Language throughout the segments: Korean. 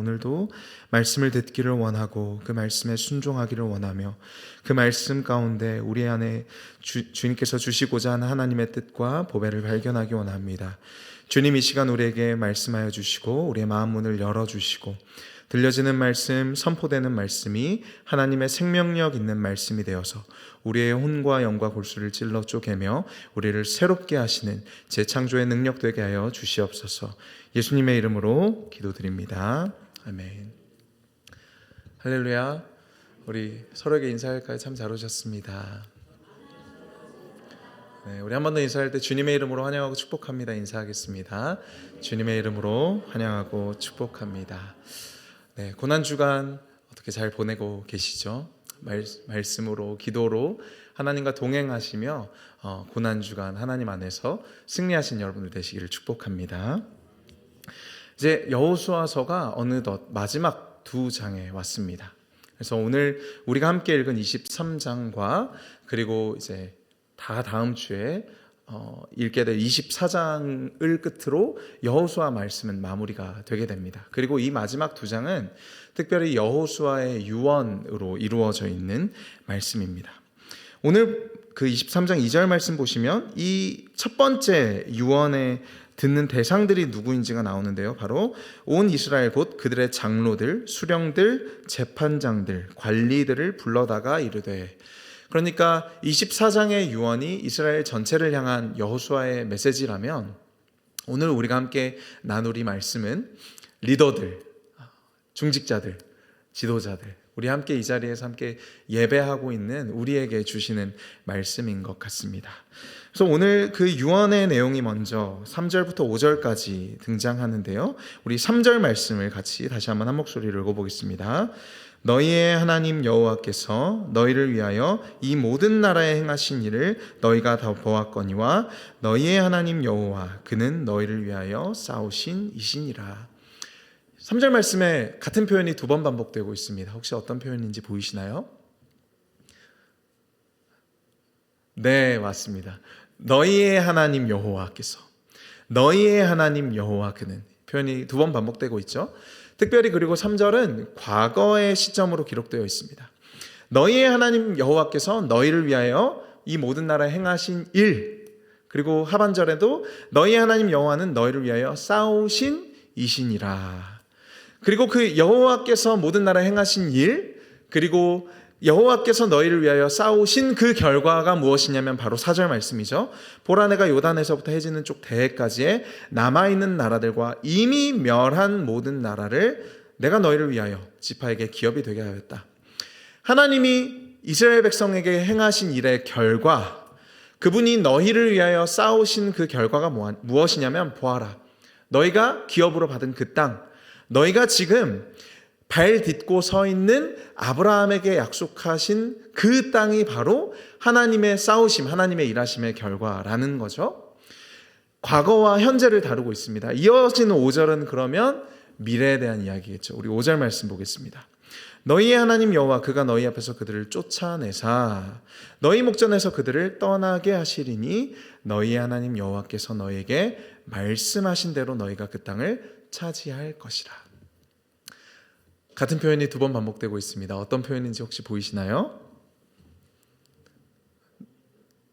오늘도 말씀을 듣기를 원하고 그 말씀에 순종하기를 원하며 그 말씀 가운데 우리 안에 주님께서 주시고자 하는 하나님의 뜻과 보배를 발견하기 원합니다. 주님, 이 시간 우리에게 말씀하여 주시고 우리의 마음 문을 열어주시고 들려지는 말씀, 선포되는 말씀이 하나님의 생명력 있는 말씀이 되어서 우리의 혼과 영과 골수를 찔러 쪼개며 우리를 새롭게 하시는 재창조의 능력 되게 하여 주시옵소서. 예수님의 이름으로 기도드립니다. 아멘. 할렐루야. 우리 서로에게 인사할까요? 참 잘 오셨습니다. 네, 우리 한 번 더 인사할 때 주님의 이름으로 환영하고 축복합니다. 인사하겠습니다. 주님의 이름으로 환영하고 축복합니다. 네, 고난주간 어떻게 잘 보내고 계시죠? 말씀으로, 기도로 하나님과 동행하시며 고난주간 하나님 안에서 승리하신 여러분들 되시기를 축복합니다. 이제 여호수아서가 어느덧 마지막 두 장에 왔습니다. 그래서 오늘 우리가 함께 읽은 23장과 그리고 이제 다 다음 주에 읽게 될 24장을 끝으로 여호수아 말씀은 마무리가 되게 됩니다. 그리고 이 마지막 두 장은 특별히 여호수아의 유언으로 이루어져 있는 말씀입니다. 오늘 그 23장 2절 말씀 보시면 이 첫 번째 유언에 듣는 대상들이 누구인지가 나오는데요. 바로 온 이스라엘 곧 그들의 장로들, 수령들, 재판장들, 관리들을 불러다가 이르되. 그러니까 24장의 유언이 이스라엘 전체를 향한 여호수아의 메시지라면 오늘 우리가 함께 나눌 이 말씀은 리더들, 중직자들, 지도자들, 우리 함께 이 자리에서 함께 예배하고 있는 우리에게 주시는 말씀인 것 같습니다. 그래서 오늘 그 유언의 내용이 먼저 3절부터 5절까지 등장하는데요. 우리 3절 말씀을 같이 다시 한번 한 목소리로 읽어보겠습니다. 너희의 하나님 여호와께서 너희를 위하여 이 모든 나라에 행하신 일을 너희가 다 보았거니와 너희의 하나님 여호와 그는 너희를 위하여 싸우신 이시니라. 3절 말씀에 같은 표현이 두 번 반복되고 있습니다. 혹시 어떤 표현인지 보이시나요? 네, 맞습니다. 너희의 하나님 여호와께서, 너희의 하나님 여호와 그는, 표현이 두 번 반복되고 있죠. 특별히 그리고 3절은 과거의 시점으로 기록되어 있습니다. 너희의 하나님 여호와께서 너희를 위하여 이 모든 나라에 행하신 일, 그리고 하반절에도 너희의 하나님 여호와는 너희를 위하여 싸우신 이시니라. 그리고 그 여호와께서 모든 나라에 행하신 일, 그리고 여호와께서 너희를 위하여 싸우신 그 결과가 무엇이냐면 바로 4절 말씀이죠. 보라 내가 요단에서부터 해지는 쪽 대해까지의 남아있는 나라들과 이미 멸한 모든 나라를 내가 너희를 위하여 지파에게 기업이 되게 하였다. 하나님이 이스라엘 백성에게 행하신 일의 결과, 그분이 너희를 위하여 싸우신 그 결과가 무엇이냐면 보아라, 너희가 기업으로 받은 그 땅, 너희가 지금 발 딛고 서 있는 아브라함에게 약속하신 그 땅이 바로 하나님의 싸우심, 하나님의 일하심의 결과라는 거죠. 과거와 현재를 다루고 있습니다. 이어지는 5절은 그러면 미래에 대한 이야기겠죠. 우리 5절 말씀 보겠습니다. 너희의 하나님 여호와 그가 너희 앞에서 그들을 쫓아내사 너희 목전에서 그들을 떠나게 하시리니 너희의 하나님 여호와께서 너희에게 말씀하신 대로 너희가 그 땅을 차지할 것이라. 같은 표현이 두 번 반복되고 있습니다. 어떤 표현인지 혹시 보이시나요?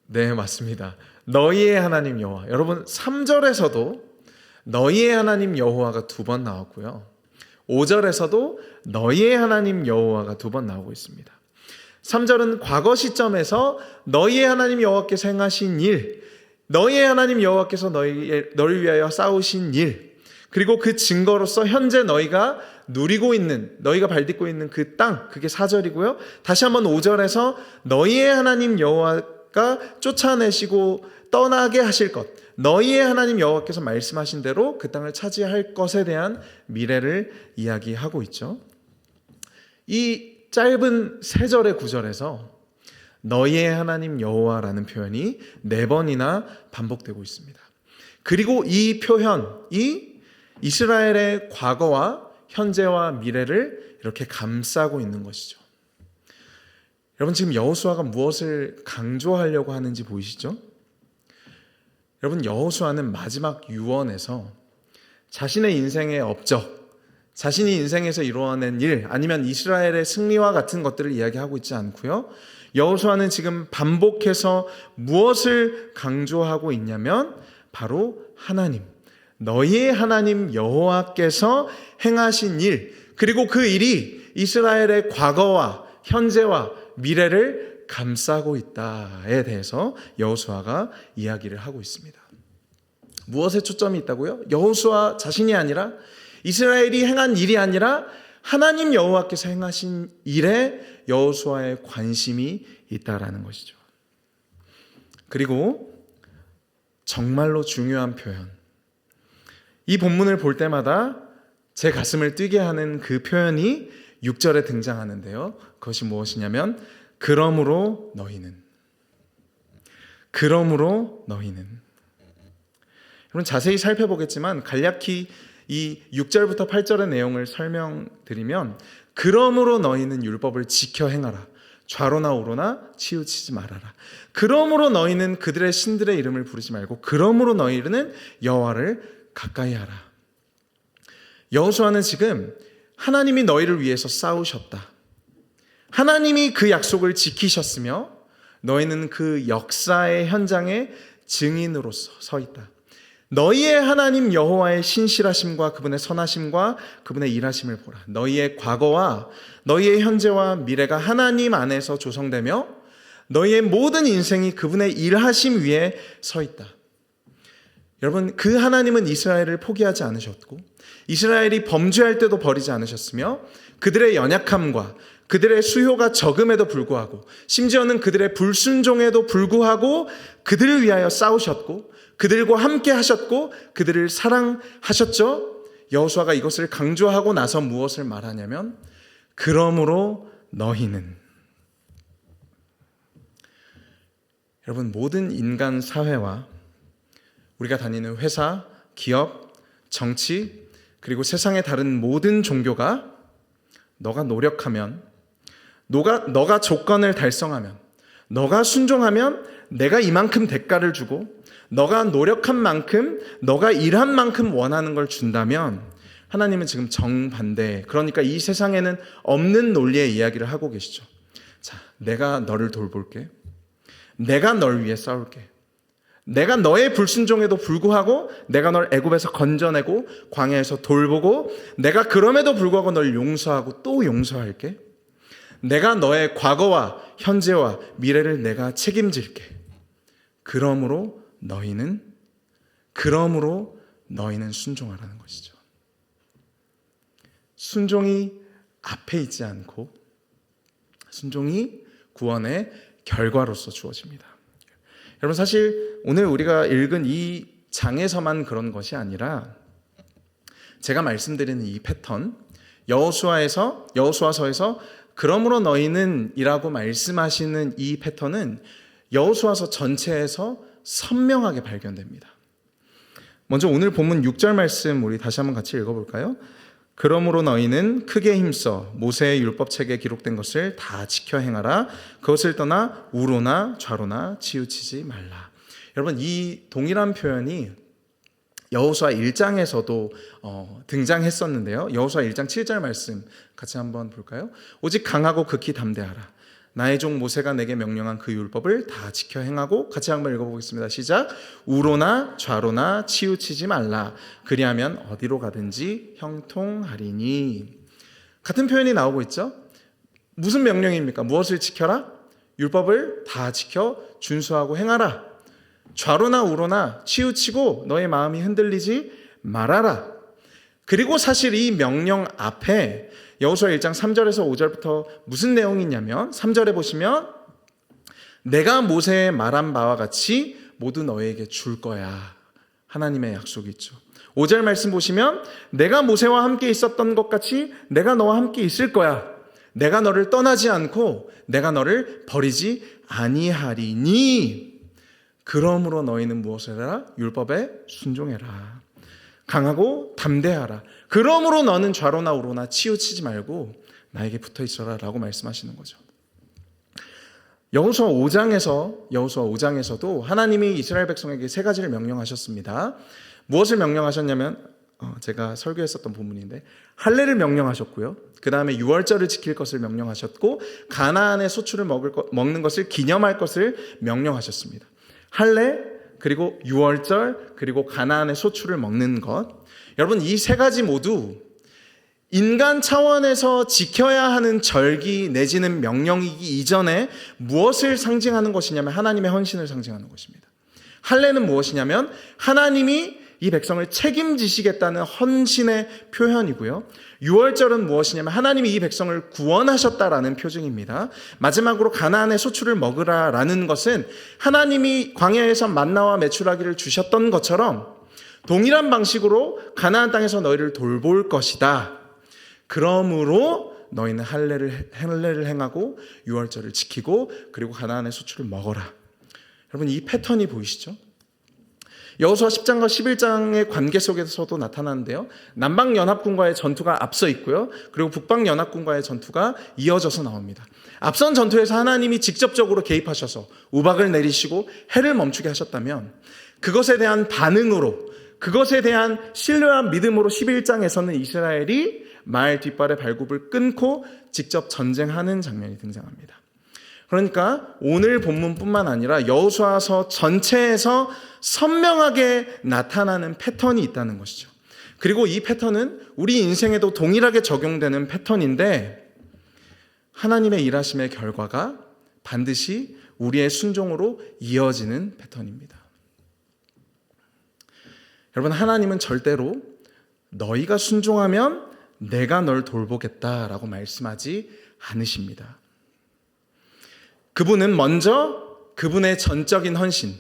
네, 맞습니다. 너희의 하나님 여호와. 여러분 3절에서도 너희의 하나님 여호와가 두 번 나왔고요. 5절에서도 너희의 하나님 여호와가 두 번 나오고 있습니다. 3절은 과거 시점에서 너희의 하나님 여호와께서 행하신 일, 너희의 하나님 여호와께서 너를 위하여 싸우신 일, 그리고 그 증거로서 현재 너희가 누리고 있는, 너희가 발딛고 있는 그 땅, 그게 4절이고요. 다시 한번 5절에서 너희의 하나님 여호와가 쫓아내시고 떠나게 하실 것, 너희의 하나님 여호와께서 말씀하신 대로 그 땅을 차지할 것에 대한 미래를 이야기하고 있죠. 이 짧은 3절의 9절에서 너희의 하나님 여호와라는 표현이 4번이나 반복되고 있습니다. 그리고 이 표현이 이스라엘의 과거와 현재와 미래를 이렇게 감싸고 있는 것이죠. 여러분 지금 여호수아가 무엇을 강조하려고 하는지 보이시죠? 여러분 여호수아는 마지막 유언에서 자신의 인생의 업적, 자신이 인생에서 이루어낸 일 아니면 이스라엘의 승리와 같은 것들을 이야기하고 있지 않고요. 여호수아는 지금 반복해서 무엇을 강조하고 있냐면 바로 하나님, 너희의 하나님 여호와께서 행하신 일, 그리고 그 일이 이스라엘의 과거와 현재와 미래를 감싸고 있다에 대해서 여호수아가 이야기를 하고 있습니다. 무엇에 초점이 있다고요? 여호수아 자신이 아니라 이스라엘이 행한 일이 아니라 하나님 여호와께서 행하신 일에 여호수아의 관심이 있다라는 것이죠. 그리고 정말로 중요한 표현, 이 본문을 볼 때마다 제 가슴을 뛰게 하는 그 표현이 6절에 등장하는데요. 그것이 무엇이냐면 그러므로 너희는, 그러므로 너희는. 여러분 자세히 살펴보겠지만 간략히 이 6절부터 8절의 내용을 설명드리면 그러므로 너희는 율법을 지켜 행하라. 좌로나 우로나 치우치지 말아라. 그러므로 너희는 그들의 신들의 이름을 부르지 말고 그러므로 너희는 여호와를 가까이 하라. 여호수아는 지금 하나님이 너희를 위해서 싸우셨다. 하나님이 그 약속을 지키셨으며 너희는 그 역사의 현장에 증인으로서 서 있다. 너희의 하나님 여호와의 신실하심과 그분의 선하심과 그분의 일하심을 보라. 너희의 과거와 너희의 현재와 미래가 하나님 안에서 조성되며 너희의 모든 인생이 그분의 일하심 위에 서 있다. 여러분, 그 하나님은 이스라엘을 포기하지 않으셨고 이스라엘이 범죄할 때도 버리지 않으셨으며 그들의 연약함과 그들의 수요가 적음에도 불구하고 심지어는 그들의 불순종에도 불구하고 그들을 위하여 싸우셨고 그들과 함께 하셨고 그들을 사랑하셨죠. 여호수아가 이것을 강조하고 나서 무엇을 말하냐면 그러므로 너희는. 여러분, 모든 인간 사회와 우리가 다니는 회사, 기업, 정치, 그리고 세상의 다른 모든 종교가 너가 노력하면, 너가 조건을 달성하면, 너가 순종하면 내가 이만큼 대가를 주고 너가 노력한 만큼, 너가 일한 만큼 원하는 걸 준다면 하나님은 지금 정반대, 그러니까 이 세상에는 없는 논리의 이야기를 하고 계시죠. 자, 내가 너를 돌볼게. 내가 널 위해 싸울게. 내가 너의 불순종에도 불구하고 내가 널 애굽에서 건져내고 광야에서 돌보고 내가 그럼에도 불구하고 널 용서하고 또 용서할게. 내가 너의 과거와 현재와 미래를 내가 책임질게. 그러므로 너희는 순종하라는 것이죠. 순종이 앞에 있지 않고 순종이 구원의 결과로서 주어집니다. 여러분, 사실 오늘 우리가 읽은 이 장에서만 그런 것이 아니라 제가 말씀드리는 이 패턴, 여호수아서에서 그러므로 너희는 이라고 말씀하시는 이 패턴은 여호수아서 전체에서 선명하게 발견됩니다. 먼저 오늘 본문 6절 말씀 우리 다시 한번 같이 읽어볼까요? 그러므로 너희는 크게 힘써 모세의 율법책에 기록된 것을 다 지켜 행하라. 그것을 떠나 우로나 좌로나 치우치지 말라. 여러분, 이 동일한 표현이 여호수아 1장에서도 등장했었는데요. 여호수아 1장 7절 말씀 같이 한번 볼까요? 오직 강하고 극히 담대하라. 나의 종 모세가 내게 명령한 그 율법을 다 지켜 행하고, 같이 한번 읽어보겠습니다. 시작. 우로나 좌로나 치우치지 말라. 그리하면 어디로 가든지 형통하리니. 같은 표현이 나오고 있죠. 무슨 명령입니까? 무엇을 지켜라? 율법을 다 지켜 준수하고 행하라. 좌로나 우로나 치우치고 너의 마음이 흔들리지 말아라. 그리고 사실 이 명령 앞에 여호수아 1장 3절에서 5절부터 무슨 내용이 있냐면 3절에 보시면 내가 모세에 말한 바와 같이 모두 너에게 줄 거야. 하나님의 약속이 있죠. 5절 말씀 보시면 내가 모세와 함께 있었던 것 같이 내가 너와 함께 있을 거야. 내가 너를 떠나지 않고 내가 너를 버리지 아니하리니. 그러므로 너희는 무엇을 해라? 율법에 순종해라. 강하고 담대하라. 그러므로 너는 좌로나 우로나 치우치지 말고 나에게 붙어 있어라 라고 말씀하시는 거죠. 여호수아 5장에서도 하나님이 이스라엘 백성에게 세 가지를 명령하셨습니다. 무엇을 명령하셨냐면 제가 설교했었던 본문인데 할례를 명령하셨고요. 그 다음에 유월절을 지킬 것을 명령하셨고 가나안의 소출을 먹는 것을 기념할 것을 명령하셨습니다. 할례, 그리고 유월절, 그리고 가나안의 소출을 먹는 것. 여러분, 이 세 가지 모두 인간 차원에서 지켜야 하는 절기 내지는 명령이기 이전에 무엇을 상징하는 것이냐면 하나님의 헌신을 상징하는 것입니다. 할례는 무엇이냐면 하나님이 이 백성을 책임지시겠다는 헌신의 표현이고요. 유월절은 무엇이냐면 하나님이 이 백성을 구원하셨다라는 표징입니다. 마지막으로 가나안의 소출을 먹으라라는 것은 하나님이 광야에서 만나와 메추라기를 주셨던 것처럼 동일한 방식으로 가나안 땅에서 너희를 돌볼 것이다. 그러므로 너희는 할례를 행하고 유월절을 지키고 그리고 가나안의 소출을 먹어라. 여러분, 이 패턴이 보이시죠? 여호수아 10장과 11장의 관계 속에서도 나타나는데요. 남방연합군과의 전투가 앞서 있고요. 그리고 북방연합군과의 전투가 이어져서 나옵니다. 앞선 전투에서 하나님이 직접적으로 개입하셔서 우박을 내리시고 해를 멈추게 하셨다면 그것에 대한 반응으로, 그것에 대한 신뢰와 믿음으로 11장에서는 이스라엘이 말 뒷발의 발굽을 끊고 직접 전쟁하는 장면이 등장합니다. 그러니까 오늘 본문뿐만 아니라 여호수아서 전체에서 선명하게 나타나는 패턴이 있다는 것이죠. 그리고 이 패턴은 우리 인생에도 동일하게 적용되는 패턴인데 하나님의 일하심의 결과가 반드시 우리의 순종으로 이어지는 패턴입니다. 여러분, 하나님은 절대로 너희가 순종하면 내가 널 돌보겠다라고 말씀하지 않으십니다. 그분은 먼저 그분의 전적인 헌신,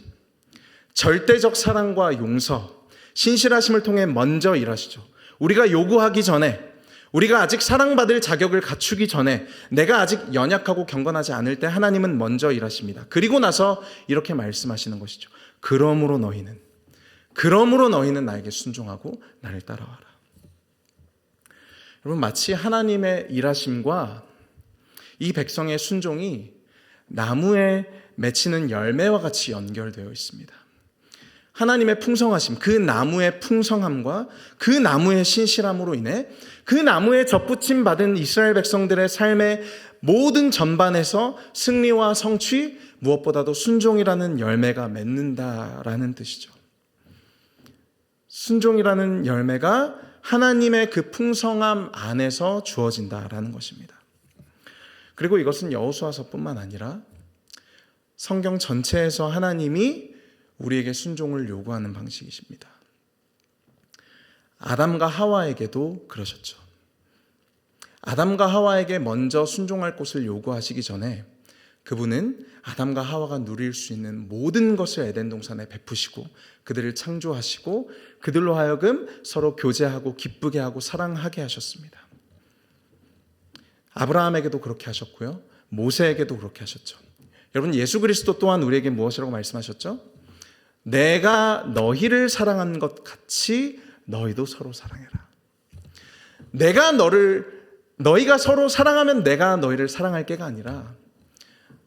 절대적 사랑과 용서, 신실하심을 통해 먼저 일하시죠. 우리가 요구하기 전에, 우리가 아직 사랑받을 자격을 갖추기 전에, 내가 아직 연약하고 경건하지 않을 때 하나님은 먼저 일하십니다. 그리고 나서 이렇게 말씀하시는 것이죠. 그러므로 너희는 나에게 순종하고 나를 따라와라. 여러분, 마치 하나님의 일하심과 이 백성의 순종이 나무에 맺히는 열매와 같이 연결되어 있습니다. 하나님의 풍성하심, 그 나무의 풍성함과 그 나무의 신실함으로 인해 그 나무에 접붙임 받은 이스라엘 백성들의 삶의 모든 전반에서 승리와 성취, 무엇보다도 순종이라는 열매가 맺는다라는 뜻이죠. 순종이라는 열매가 하나님의 그 풍성함 안에서 주어진다라는 것입니다. 그리고 이것은 여호수아서뿐만 아니라 성경 전체에서 하나님이 우리에게 순종을 요구하는 방식이십니다. 아담과 하와에게도 그러셨죠. 아담과 하와에게 먼저 순종할 것을 요구하시기 전에 그분은 아담과 하와가 누릴 수 있는 모든 것을 에덴 동산에 베푸시고 그들을 창조하시고 그들로 하여금 서로 교제하고 기쁘게 하고 사랑하게 하셨습니다. 아브라함에게도 그렇게 하셨고요. 모세에게도 그렇게 하셨죠. 여러분, 예수 그리스도 또한 우리에게 무엇이라고 말씀하셨죠? 내가 너희를 사랑한 것 같이 너희도 서로 사랑해라. 너희가 서로 사랑하면 내가 너희를 사랑할 게가 아니라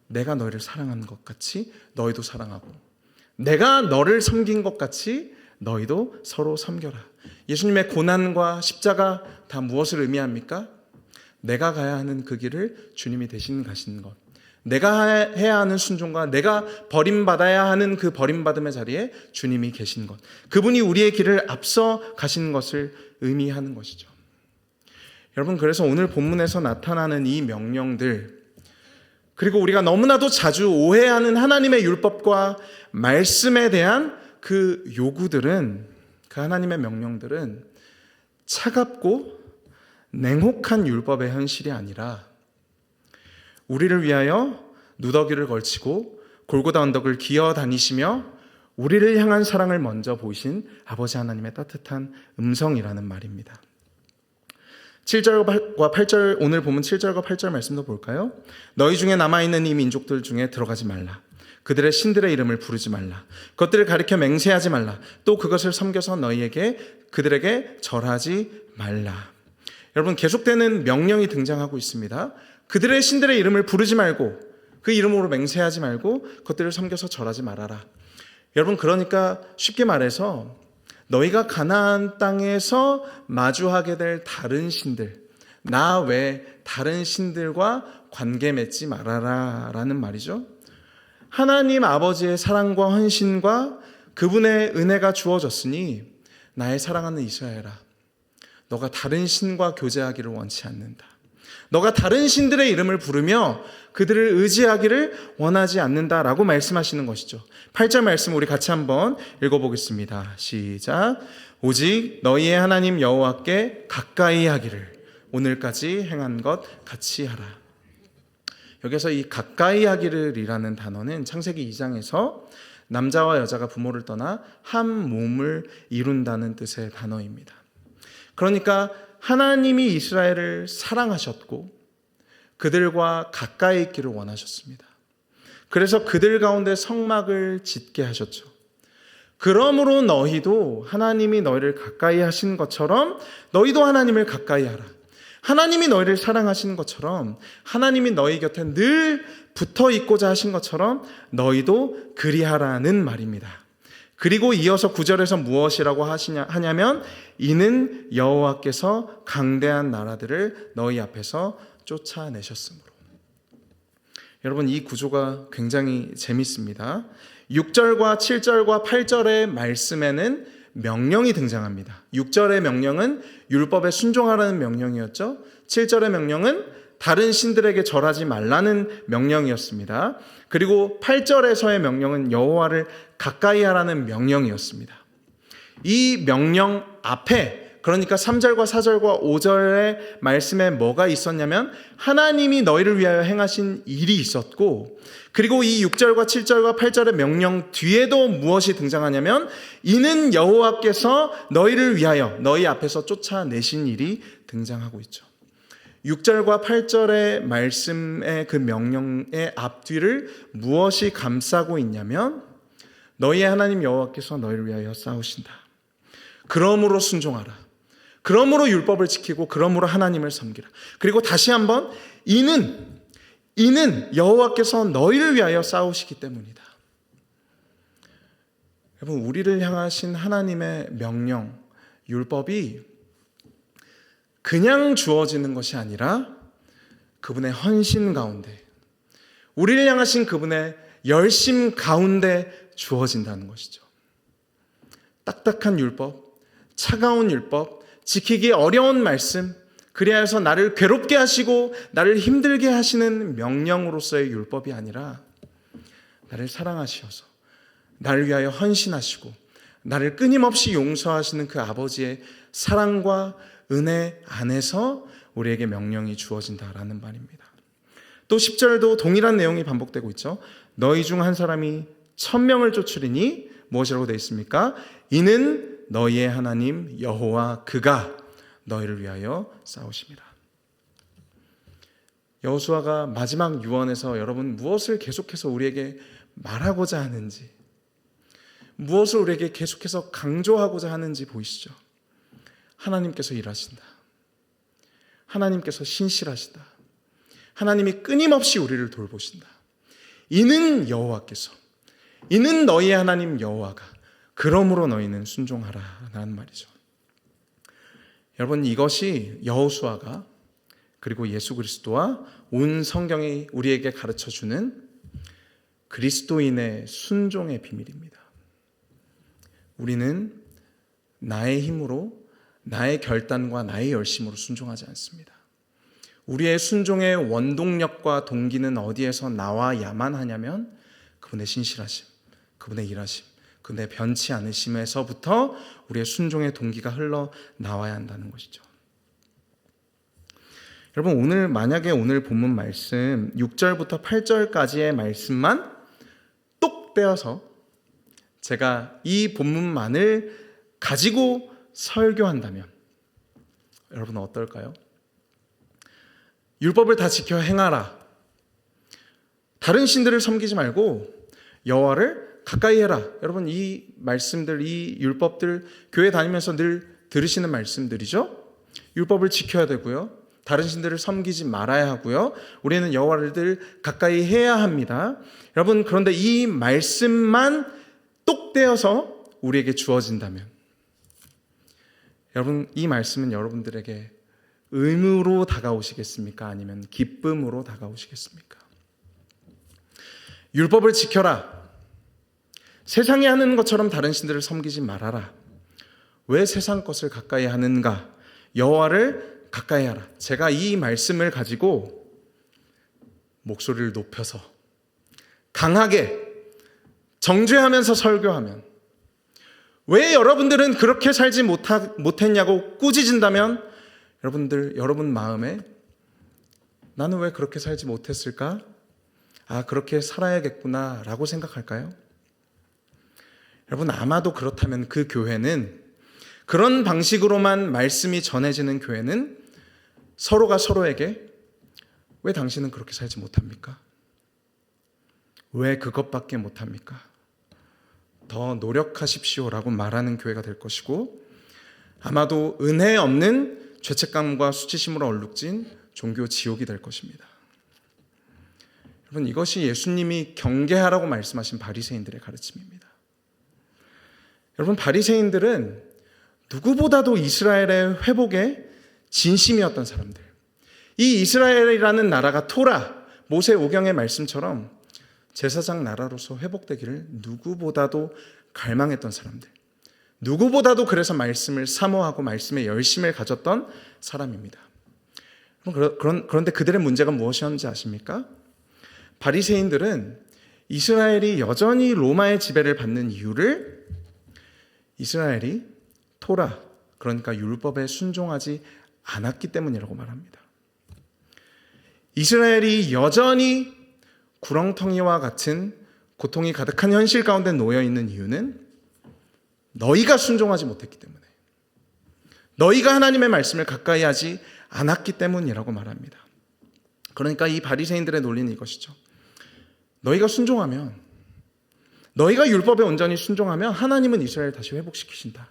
내가 너희를 사랑한 것 같이 너희도 사랑하고 내가 너를 섬긴 것 같이 너희도 서로 섬겨라. 예수님의 고난과 십자가 다 무엇을 의미합니까? 내가 가야 하는 그 길을 주님이 대신 가신 것, 내가 해야 하는 순종과 내가 버림받아야 하는 그 버림받음의 자리에 주님이 계신 것, 그분이 우리의 길을 앞서 가신 것을 의미하는 것이죠. 여러분, 그래서 오늘 본문에서 나타나는 이 명령들, 그리고 우리가 너무나도 자주 오해하는 하나님의 율법과 말씀에 대한 그 요구들은, 그 하나님의 명령들은 차갑고 냉혹한 율법의 현실이 아니라 우리를 위하여 누더기를 걸치고 골고다 언덕을 기어 다니시며 우리를 향한 사랑을 먼저 보이신 아버지 하나님의 따뜻한 음성이라는 말입니다. 7절과 8절, 오늘 보면 7절과 8절 말씀도 볼까요? 너희 중에 남아있는 이 민족들 중에 들어가지 말라. 그들의 신들의 이름을 부르지 말라. 그것들을 가리켜 맹세하지 말라. 또 그것을 섬겨서 그들에게 절하지 말라. 여러분, 계속되는 명령이 등장하고 있습니다. 그들의 신들의 이름을 부르지 말고 그 이름으로 맹세하지 말고 그것들을 섬겨서 절하지 말아라. 여러분, 그러니까 쉽게 말해서 너희가 가나안 땅에서 마주하게 될 다른 신들, 나 외 다른 신들과 관계 맺지 말아라 라는 말이죠. 하나님 아버지의 사랑과 헌신과 그분의 은혜가 주어졌으니 나의 사랑하는 이스라엘아, 너가 다른 신과 교제하기를 원치 않는다. 너가 다른 신들의 이름을 부르며 그들을 의지하기를 원하지 않는다라고 말씀하시는 것이죠. 8절 말씀 우리 같이 한번 읽어보겠습니다. 시작. 오직 너희의 하나님 여호와께 가까이 하기를 오늘까지 행한 것 같이 하라. 여기서 이 가까이 하기를 이라는 단어는 창세기 2장에서 남자와 여자가 부모를 떠나 한 몸을 이룬다는 뜻의 단어입니다. 그러니까 하나님이 이스라엘을 사랑하셨고 그들과 가까이 있기를 원하셨습니다. 그래서 그들 가운데 성막을 짓게 하셨죠. 그러므로 너희도 하나님이 너희를 가까이 하신 것처럼 너희도 하나님을 가까이 하라. 하나님이 너희를 사랑하시는 것처럼 하나님이 너희 곁에 늘 붙어 있고자 하신 것처럼 너희도 그리하라는 말입니다. 그리고 이어서 9절에서 무엇이라고 하냐면 이는 여호와께서 강대한 나라들을 너희 앞에서 쫓아내셨으므로. 여러분, 이 구조가 굉장히 재밌습니다. 6절과 7절과 8절의 말씀에는 명령이 등장합니다. 6절의 명령은 율법에 순종하라는 명령이었죠. 7절의 명령은 다른 신들에게 절하지 말라는 명령이었습니다. 그리고 8절에서의 명령은 여호와를 가까이 하라는 명령이었습니다. 이 명령 앞에, 그러니까 3절과 4절과 5절의 말씀에 뭐가 있었냐면 하나님이 너희를 위하여 행하신 일이 있었고, 그리고 이 6절과 7절과 8절의 명령 뒤에도 무엇이 등장하냐면 이는 여호와께서 너희를 위하여 너희 앞에서 쫓아내신 일이 등장하고 있죠. 6절과 8절의 말씀의 그 명령의 앞뒤를 무엇이 감싸고 있냐면 너희의 하나님 여호와께서 너희를 위하여 싸우신다. 그러므로 순종하라. 그러므로 율법을 지키고 그러므로 하나님을 섬기라. 그리고 다시 한번 이는 여호와께서 너희를 위하여 싸우시기 때문이다. 여러분, 우리를 향하신 하나님의 명령, 율법이 그냥 주어지는 것이 아니라 그분의 헌신 가운데, 우리를 향하신 그분의 열심 가운데 주어진다는 것이죠. 딱딱한 율법, 차가운 율법, 지키기 어려운 말씀, 그리하여서 나를 괴롭게 하시고 나를 힘들게 하시는 명령으로서의 율법이 아니라 나를 사랑하셔서 나를 위하여 헌신하시고 나를 끊임없이 용서하시는 그 아버지의 사랑과 은혜 안에서 우리에게 명령이 주어진다라는 말입니다. 또 10절도 동일한 내용이 반복되고 있죠. 너희 중 한 사람이 1000명을 쫓으리니 무엇이라고 되어 있습니까? 이는 너희의 하나님 여호와 그가 너희를 위하여 싸우심이라. 여호수아가 마지막 유언에서 여러분 무엇을 계속해서 우리에게 말하고자 하는지, 무엇을 우리에게 계속해서 강조하고자 하는지 보이시죠? 하나님께서 일하신다. 하나님께서 신실하시다. 하나님이 끊임없이 우리를 돌보신다. 이는 여호와께서, 이는 너희의 하나님 여호와가, 그러므로 너희는 순종하라 라는 말이죠. 여러분, 이것이 여호수아가 그리고 예수 그리스도와 온 성경이 우리에게 가르쳐주는 그리스도인의 순종의 비밀입니다. 우리는 나의 힘으로, 나의 결단과 나의 열심으로 순종하지 않습니다. 우리의 순종의 원동력과 동기는 어디에서 나와야만 하냐면 그분의 신실하심, 그분의 일하심, 그분의 변치 않으심에서부터 우리의 순종의 동기가 흘러나와야 한다는 것이죠. 여러분, 만약에 오늘 본문 말씀 6절부터 8절까지의 말씀만 똑 떼어서 제가 이 본문만을 가지고 설교한다면 여러분 어떨까요? 율법을 다 지켜 행하라. 다른 신들을 섬기지 말고 여호와를 가까이 해라. 여러분, 이 말씀들, 이 율법들 교회 다니면서 늘 들으시는 말씀들이죠. 율법을 지켜야 되고요. 다른 신들을 섬기지 말아야 하고요. 우리는 여호와를 늘 가까이 해야 합니다. 여러분, 그런데 이 말씀만 똑 떼어서 우리에게 주어진다면 여러분, 이 말씀은 여러분들에게 의무로 다가오시겠습니까? 아니면 기쁨으로 다가오시겠습니까? 율법을 지켜라. 세상이 하는 것처럼 다른 신들을 섬기지 말아라. 왜 세상 것을 가까이 하는가? 여호와를 가까이 하라. 제가 이 말씀을 가지고 목소리를 높여서 강하게 정죄하면서 설교하면, 왜 여러분들은 그렇게 살지 못했냐고 꾸짖은다면 여러분 마음에 나는 왜 그렇게 살지 못했을까? 그렇게 살아야겠구나 라고 생각할까요? 여러분, 아마도 그렇다면 그 교회는, 그런 방식으로만 말씀이 전해지는 교회는 서로가 서로에게 왜 당신은 그렇게 살지 못합니까? 왜 그것밖에 못합니까? 더 노력하십시오라고 말하는 교회가 될 것이고, 아마도 은혜 없는 죄책감과 수치심으로 얼룩진 종교 지옥이 될 것입니다. 여러분, 이것이 예수님이 경계하라고 말씀하신 바리새인들의 가르침입니다. 여러분, 바리새인들은 누구보다도 이스라엘의 회복에 진심이었던 사람들. 이 이스라엘이라는 나라가 토라, 모세 오경의 말씀처럼 제사장 나라로서 회복되기를 누구보다도 갈망했던 사람들. 누구보다도 그래서 말씀을 사모하고 말씀에 열심을 가졌던 사람입니다. 그런데 그들의 문제가 무엇이었는지 아십니까? 바리새인들은 이스라엘이 여전히 로마의 지배를 받는 이유를 이스라엘이 토라, 그러니까 율법에 순종하지 않았기 때문이라고 말합니다. 이스라엘이 여전히 구렁텅이와 같은 고통이 가득한 현실 가운데 놓여 있는 이유는 너희가 순종하지 못했기 때문에, 너희가 하나님의 말씀을 가까이 하지 않았기 때문이라고 말합니다. 그러니까 이 바리새인들의 논리는 이것이죠. 너희가 순종하면, 너희가 율법에 온전히 순종하면 하나님은 이스라엘을 다시 회복시키신다.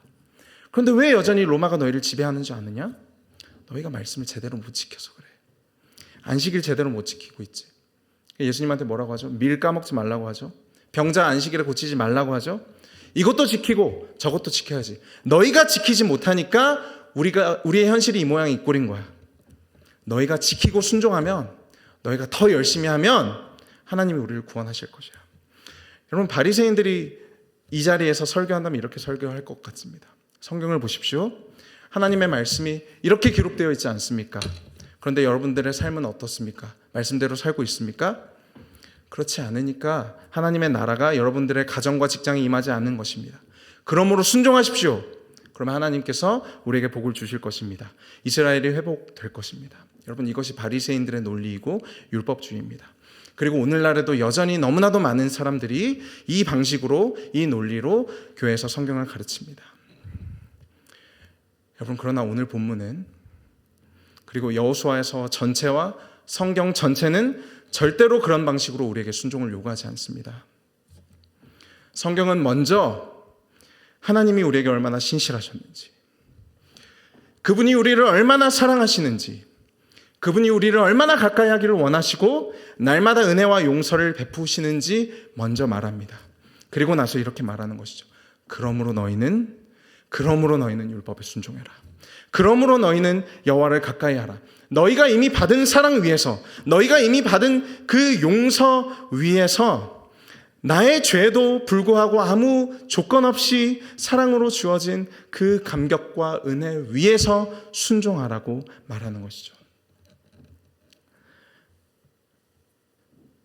그런데 왜 여전히 로마가 너희를 지배하는지 아느냐? 너희가 말씀을 제대로 못 지켜서 그래. 안식일 제대로 못 지키고 있지. 예수님한테 뭐라고 하죠? 밀 까먹지 말라고 하죠. 병자 안식일에 고치지 말라고 하죠. 이것도 지키고 저것도 지켜야지. 너희가 지키지 못하니까 우리의 현실이 이 모양이 이 꼴인 거야. 너희가 지키고 순종하면, 너희가 더 열심히 하면 하나님이 우리를 구원하실 것이야. 여러분, 바리새인들이 이 자리에서 설교한다면 이렇게 설교할 것 같습니다. 성경을 보십시오. 하나님의 말씀이 이렇게 기록되어 있지 않습니까? 그런데 여러분들의 삶은 어떻습니까? 말씀대로 살고 있습니까? 그렇지 않으니까 하나님의 나라가 여러분들의 가정과 직장에 임하지 않는 것입니다. 그러므로 순종하십시오. 그러면 하나님께서 우리에게 복을 주실 것입니다. 이스라엘이 회복될 것입니다. 여러분, 이것이 바리새인들의 논리이고 율법주의입니다. 그리고 오늘날에도 여전히 너무나도 많은 사람들이 이 방식으로, 이 논리로 교회에서 성경을 가르칩니다. 여러분, 그러나 오늘 본문은, 그리고 여호수아에서 전체와 성경 전체는 절대로 그런 방식으로 우리에게 순종을 요구하지 않습니다. 성경은 먼저 하나님이 우리에게 얼마나 신실하셨는지, 그분이 우리를 얼마나 사랑하시는지, 그분이 우리를 얼마나 가까이 하기를 원하시고 날마다 은혜와 용서를 베푸시는지 먼저 말합니다. 그리고 나서 이렇게 말하는 것이죠. 그러므로 너희는 율법에 순종해라. 그러므로 너희는 여호와를 가까이 하라. 너희가 이미 받은 사랑 위에서, 너희가 이미 받은 그 용서 위에서, 나의 죄도 불구하고 아무 조건 없이 사랑으로 주어진 그 감격과 은혜 위에서 순종하라고 말하는 것이죠.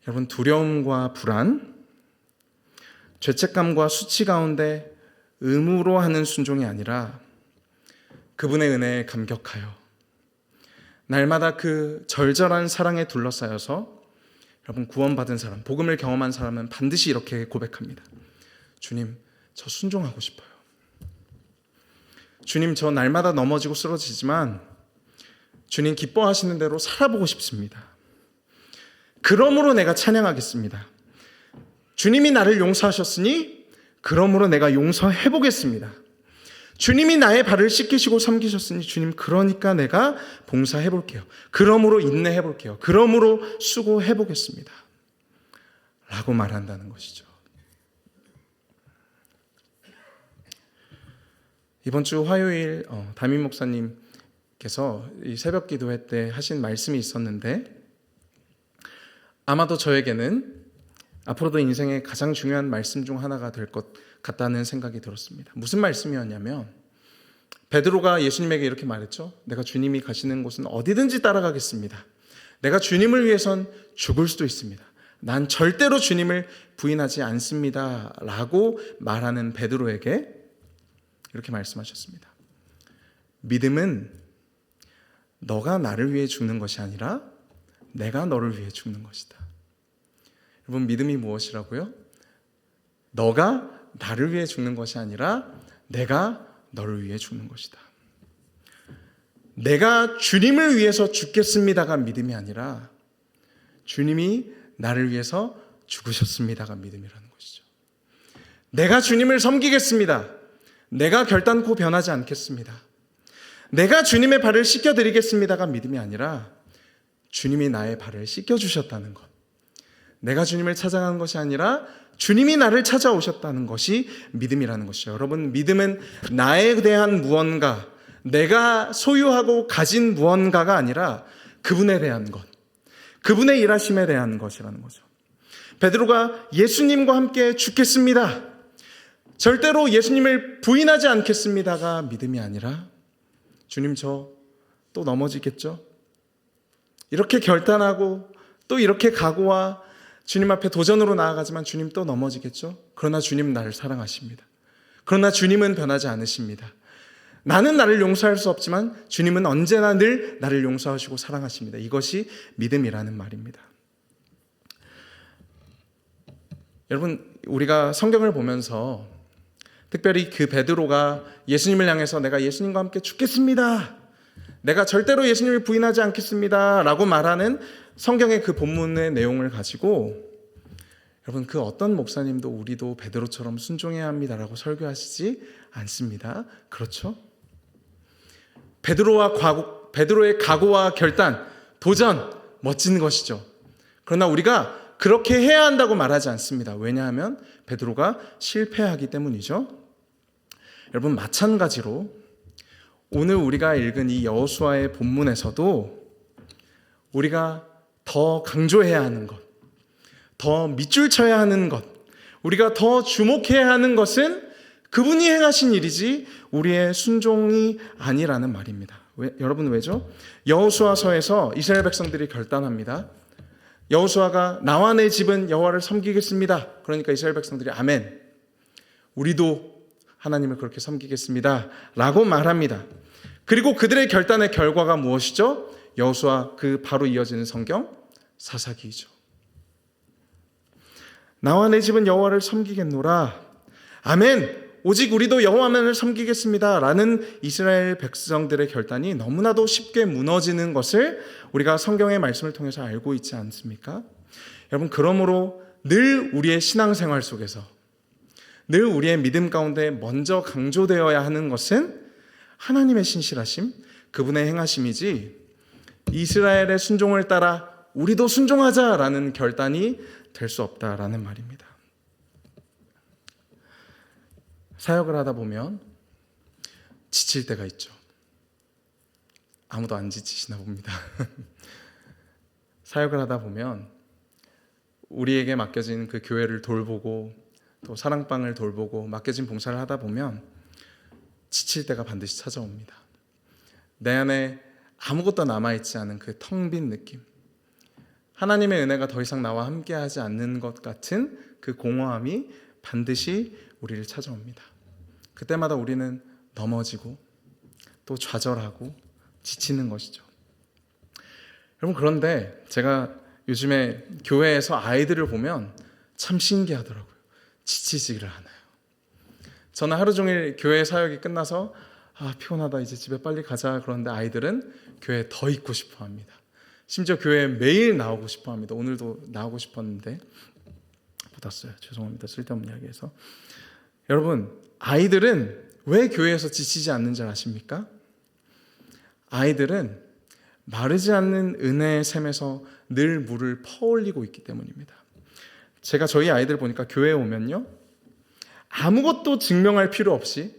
여러분, 두려움과 불안, 죄책감과 수치 가운데 의무로 하는 순종이 아니라 그분의 은혜에 감격하여 날마다 그 절절한 사랑에 둘러싸여서, 여러분, 구원받은 사람, 복음을 경험한 사람은 반드시 이렇게 고백합니다. 주님, 저 순종하고 싶어요. 주님, 저 날마다 넘어지고 쓰러지지만 주님 기뻐하시는 대로 살아보고 싶습니다. 그러므로 내가 찬양하겠습니다. 주님이 나를 용서하셨으니 그러므로 내가 용서해보겠습니다. 주님이 나의 발을 씻기시고 섬기셨으니 주님, 그러니까 내가 봉사해볼게요. 그러므로 인내해볼게요. 그러므로 수고해보겠습니다. 라고 말한다는 것이죠. 이번 주 화요일 담임 목사님께서 이 새벽 기도회 때 하신 말씀이 있었는데, 아마도 저에게는 앞으로도 인생의 가장 중요한 말씀 중 하나가 될 것 같다는 생각이 들었습니다. 무슨 말씀이었냐면, 베드로가 예수님에게 이렇게 말했죠. 내가 주님이 가시는 곳은 어디든지 따라가겠습니다. 내가 주님을 위해선 죽을 수도 있습니다. 난 절대로 주님을 부인하지 않습니다. 라고 말하는 베드로에게 이렇게 말씀하셨습니다. 믿음은 너가 나를 위해 죽는 것이 아니라 내가 너를 위해 죽는 것이다. 여러분, 믿음이 무엇이라고요? 너가 나를 위해 죽는 것이 아니라 내가 너를 위해 죽는 것이다. 내가 주님을 위해서 죽겠습니다가 믿음이 아니라 주님이 나를 위해서 죽으셨습니다가 믿음이라는 것이죠. 내가 주님을 섬기겠습니다. 내가 결단코 변하지 않겠습니다. 내가 주님의 발을 씻겨드리겠습니다가 믿음이 아니라 주님이 나의 발을 씻겨주셨다는 것. 내가 주님을 찾아가는 것이 아니라 주님이 나를 찾아오셨다는 것이 믿음이라는 것이죠. 여러분, 믿음은 나에 대한 무언가, 내가 소유하고 가진 무언가가 아니라 그분에 대한 것, 그분의 일하심에 대한 것이라는 거죠. 베드로가 예수님과 함께 죽겠습니다, 절대로 예수님을 부인하지 않겠습니다가 믿음이 아니라 주님, 저 또 넘어지겠죠? 이렇게 결단하고 또 이렇게 각오와 주님 앞에 도전으로 나아가지만 주님 또 넘어지겠죠? 그러나 주님은 나를 사랑하십니다. 그러나 주님은 변하지 않으십니다. 나는 나를 용서할 수 없지만 주님은 언제나 늘 나를 용서하시고 사랑하십니다. 이것이 믿음이라는 말입니다. 여러분, 우리가 성경을 보면서 특별히 그 베드로가 예수님을 향해서 내가 예수님과 함께 죽겠습니다, 내가 절대로 예수님을 부인하지 않겠습니다 라고 말하는 성경의 그 본문의 내용을 가지고, 여러분, 그 어떤 목사님도 우리도 베드로처럼 순종해야 합니다라고 설교하시지 않습니다. 그렇죠? 베드로의 각오와 결단, 도전, 멋진 것이죠. 그러나 우리가 그렇게 해야 한다고 말하지 않습니다. 왜냐하면 베드로가 실패하기 때문이죠. 여러분, 마찬가지로 오늘 우리가 읽은 이 여호수아의 본문에서도 우리가 더 강조해야 하는 것, 더 밑줄 쳐야 하는 것, 우리가 더 주목해야 하는 것은 그분이 행하신 일이지 우리의 순종이 아니라는 말입니다. 여러분, 왜죠? 여호수아서에서 이스라엘 백성들이 결단합니다. 여호수아가 나와 내 집은 여호와를 섬기겠습니다. 그러니까 이스라엘 백성들이 아멘, 우리도 하나님을 그렇게 섬기겠습니다 라고 말합니다. 그리고 그들의 결단의 결과가 무엇이죠? 여호수아 그 바로 이어지는 성경 사사기죠. 나와 내 집은 여호와를 섬기겠노라, 아멘, 오직 우리도 여호와만을 섬기겠습니다 라는 이스라엘 백성들의 결단이 너무나도 쉽게 무너지는 것을 우리가 성경의 말씀을 통해서 알고 있지 않습니까? 여러분, 그러므로 늘 우리의 신앙생활 속에서, 늘 우리의 믿음 가운데 먼저 강조되어야 하는 것은 하나님의 신실하심, 그분의 행하심이지 이스라엘의 순종을 따라 우리도 순종하자라는 결단이 될 수 없다라는 말입니다. 사역을 하다 보면 지칠 때가 있죠. 아무도 안 지치시나 봅니다. 사역을 하다 보면 우리에게 맡겨진 그 교회를 돌보고 또 사랑방을 돌보고 맡겨진 봉사를 하다 보면 지칠 때가 반드시 찾아옵니다. 내 안에 아무것도 남아있지 않은 그 텅 빈 느낌, 하나님의 은혜가 더 이상 나와 함께하지 않는 것 같은 그 공허함이 반드시 우리를 찾아옵니다. 그때마다 우리는 넘어지고 또 좌절하고 지치는 것이죠. 여러분, 그런데 제가 요즘에 교회에서 아이들을 보면 참 신기하더라고요. 지치지를 않아요. 저는 하루 종일 교회 사역이 끝나서 피곤하다, 이제 집에 빨리 가자 그러는데 아이들은 교회에 더 있고 싶어 합니다. 심지어 교회에 매일 나오고 싶어 합니다. 오늘도 나오고 싶었는데 못 왔어요. 죄송합니다. 쓸데없는 이야기해서. 여러분, 아이들은 왜 교회에서 지치지 않는 줄 아십니까? 아이들은 마르지 않는 은혜의 샘에서 늘 물을 퍼올리고 있기 때문입니다. 제가 저희 아이들 보니까 교회에 오면요, 아무것도 증명할 필요 없이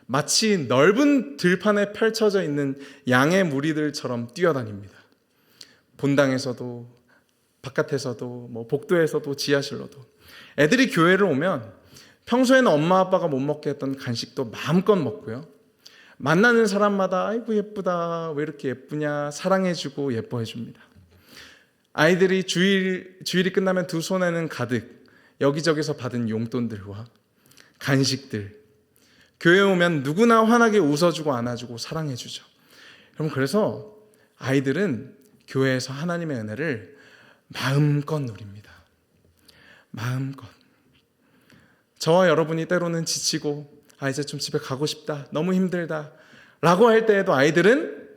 마치 넓은 들판에 펼쳐져 있는 양의 무리들처럼 뛰어다닙니다. 본당에서도 바깥에서도 복도에서도 지하실로도. 애들이 교회를 오면 평소에는 엄마 아빠가 못 먹게 했던 간식도 마음껏 먹고요. 만나는 사람마다 아이고 예쁘다, 왜 이렇게 예쁘냐 사랑해주고 예뻐해줍니다. 아이들이 주일이 끝나면 두 손에는 가득 여기저기서 받은 용돈들과 간식들, 교회에 오면 누구나 환하게 웃어주고 안아주고 사랑해주죠. 여러분, 그래서 아이들은 교회에서 하나님의 은혜를 마음껏 누립니다. 마음껏. 저와 여러분이 때로는 지치고 이제 좀 집에 가고 싶다, 너무 힘들다 라고 할 때에도 아이들은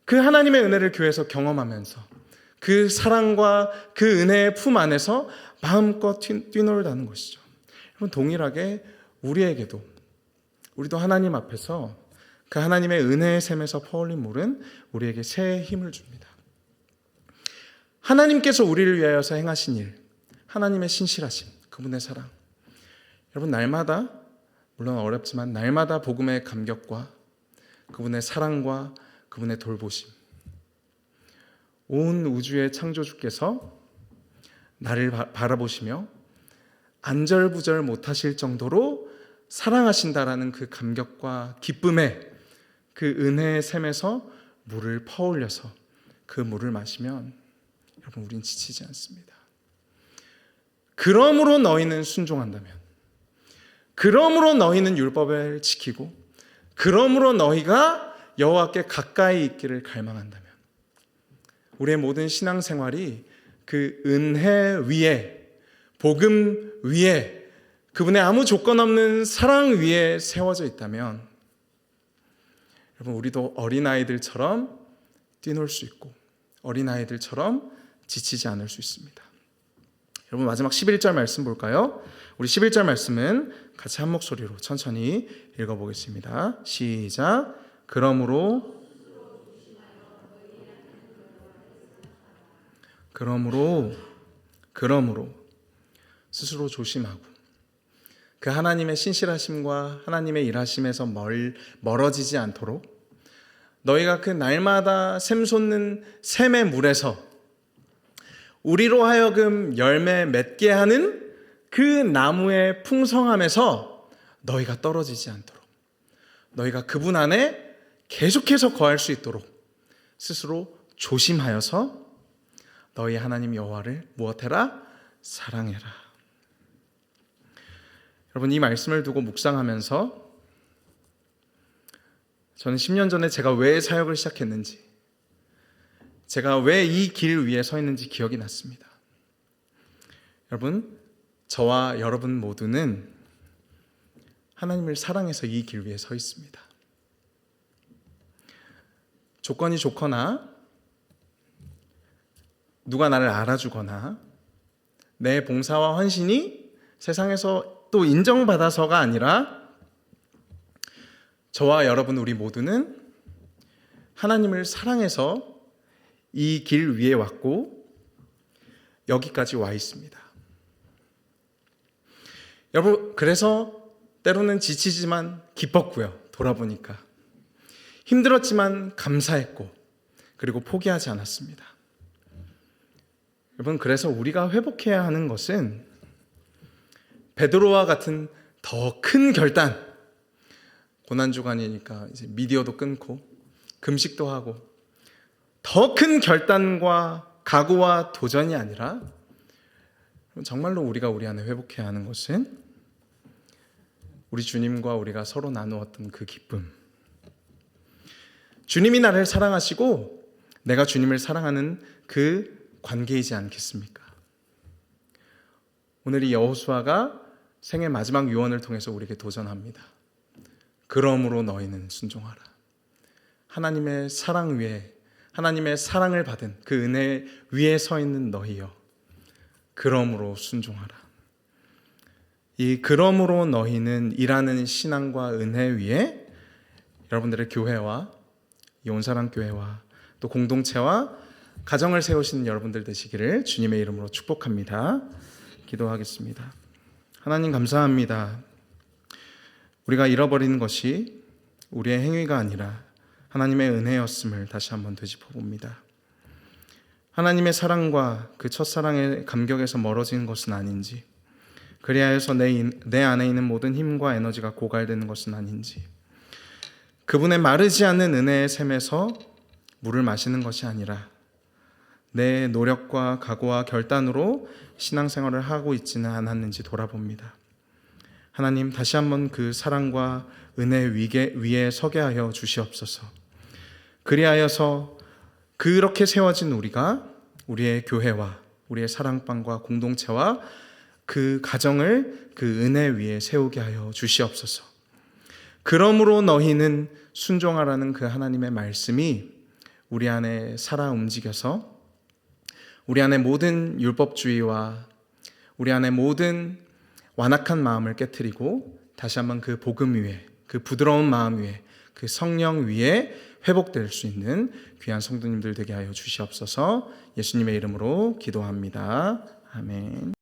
그 하나님의 은혜를 교회에서 경험하면서 그 사랑과 그 은혜의 품 안에서 마음껏 뛰놀다는 것이죠. 여러분, 동일하게 우리도 하나님 앞에서 그 하나님의 은혜의 샘에서 퍼올린 물은 우리에게 새 힘을 줍니다. 하나님께서 우리를 위하여서 행하신 일, 하나님의 신실하심, 그분의 사랑. 여러분, 날마다, 물론 어렵지만 날마다 복음의 감격과 그분의 사랑과 그분의 돌보심, 온 우주의 창조주께서 나를 바라보시며 안절부절 못하실 정도로 사랑하신다라는 그 감격과 기쁨의 그 은혜의 샘에서 물을 퍼올려서 그 물을 마시면 여러분, 우린 지치지 않습니다. 그러므로 너희는 순종한다면, 그러므로 너희는 율법을 지키고, 그러므로 너희가 여호와께 가까이 있기를 갈망한다면, 우리의 모든 신앙생활이 그 은혜 위에, 복음 위에, 그분의 아무 조건 없는 사랑 위에 세워져 있다면 여러분, 우리도 어린아이들처럼 뛰놀 수 있고 어린아이들처럼 지치지 않을 수 있습니다. 여러분, 마지막 11절 말씀 볼까요? 우리 11절 말씀은 같이 한 목소리로 천천히 읽어보겠습니다. 시작. 그러므로 스스로 조심하고 그 하나님의 신실하심과 하나님의 일하심에서 멀어지지 않도록 너희가 그 날마다 샘솟는 샘의 물에서 우리로 하여금 열매 맺게 하는 그 나무의 풍성함에서 너희가 떨어지지 않도록, 너희가 그분 안에 계속해서 거할 수 있도록 스스로 조심하여서 너희 하나님 여호와를 무엇해라? 사랑해라. 여러분, 이 말씀을 두고 묵상하면서 저는 10년 전에 제가 왜 사역을 시작했는지, 제가 왜 이 길 위에 서 있는지 기억이 났습니다. 여러분, 저와 여러분 모두는 하나님을 사랑해서 이 길 위에 서 있습니다. 조건이 좋거나 누가 나를 알아주거나 내 봉사와 헌신이 세상에서 또 인정받아서가 아니라 저와 여러분 우리 모두는 하나님을 사랑해서 이 길 위에 왔고 여기까지 와 있습니다. 여러분, 그래서 때로는 지치지만 기뻤고요. 돌아보니까 힘들었지만 감사했고, 그리고 포기하지 않았습니다. 여러분, 그래서 우리가 회복해야 하는 것은 베드로와 같은 더 큰 결단, 고난주간이니까 이제 미디어도 끊고 금식도 하고 더 큰 결단과 각오와 도전이 아니라 정말로 우리가 우리 안에 회복해야 하는 것은 우리 주님과 우리가 서로 나누었던 그 기쁨, 주님이 나를 사랑하시고 내가 주님을 사랑하는 그 관계이지 않겠습니까? 오늘 이 여호수아가 생애 마지막 유언을 통해서 우리에게 도전합니다. 그러므로 너희는 순종하라. 하나님의 사랑 위에, 하나님의 사랑을 받은 그 은혜 위에 서 있는 너희여, 그러므로 순종하라. 이 그러므로 너희는 일하는 신앙과 은혜 위에 여러분들의 교회와 이온사랑교회와 또 공동체와 가정을 세우시는 여러분들 되시기를 주님의 이름으로 축복합니다. 기도하겠습니다. 하나님, 감사합니다. 우리가 잃어버리는 것이 우리의 행위가 아니라 하나님의 은혜였음을 다시 한번 되짚어 봅니다. 하나님의 사랑과 그 첫사랑의 감격에서 멀어지는 것은 아닌지, 그리하여서 내 안에 있는 모든 힘과 에너지가 고갈되는 것은 아닌지, 그분의 마르지 않는 은혜의 샘에서 물을 마시는 것이 아니라 내 노력과 각오와 결단으로 신앙생활을 하고 있지는 않았는지 돌아봅니다. 하나님, 다시 한번 그 사랑과 은혜 위에 서게 하여 주시옵소서. 그리하여서 그렇게 세워진 우리가 우리의 교회와 우리의 사랑방과 공동체와 그 가정을 그 은혜 위에 세우게 하여 주시옵소서. 그러므로 너희는 순종하라는 그 하나님의 말씀이 우리 안에 살아 움직여서 우리 안에 모든 율법주의와 우리 안에 모든 완악한 마음을 깨트리고 다시 한번 그 복음 위에, 그 부드러운 마음 위에, 그 성령 위에 회복될 수 있는 귀한 성도님들 되게 하여 주시옵소서. 예수님의 이름으로 기도합니다. 아멘.